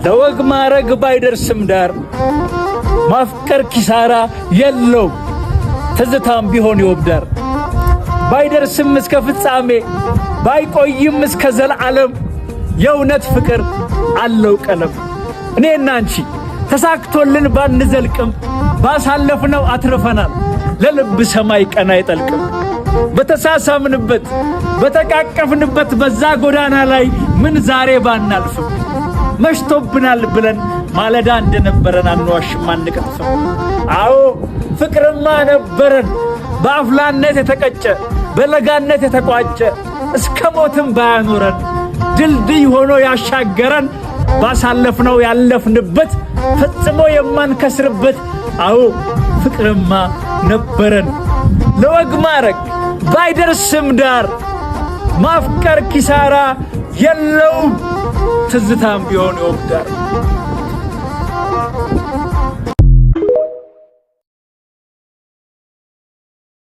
ለወግ ማረግ ባይደርስም ዳር ማፍቀር ኪሳራ የለው ትዝታም ቢሆን ይወብዳር ባይደርስም እስከ ፍጻሜ ባይቆይም እስከ ዘላለም የእውነት ፍቅር አለው ቀለም እኔና አንቺ ተሳክቶልን ባንዘልቅም ባሳለፍነው አትርፈናል ለልብ ሰማይ ቀና አይጠልቅም በተሳሳምንበት በተቃቀፍንበት በዛ ጎዳና ላይ ምን ዛሬ ባናልፍም መሽቶብናል ብለን ማለዳ እንደነበረን አንዋሽም አንቀጥፍም አዎ ፍቅርማ ነበረን በአፍላነት የተቀጨ በለጋነት የተቋጨ እስከ ሞትም ባያኖረን ድልድይ ሆኖ ያሻገረን ባሳለፍነው ያለፍንበት ፈጽሞ የማንከስርበት አዎ ፍቅርማ ነበረን ለወግ ማረግ ባይደርስም ዳር ማፍቀር ኪሳራ የለው ትዝታም ቢሆን ይወብዳር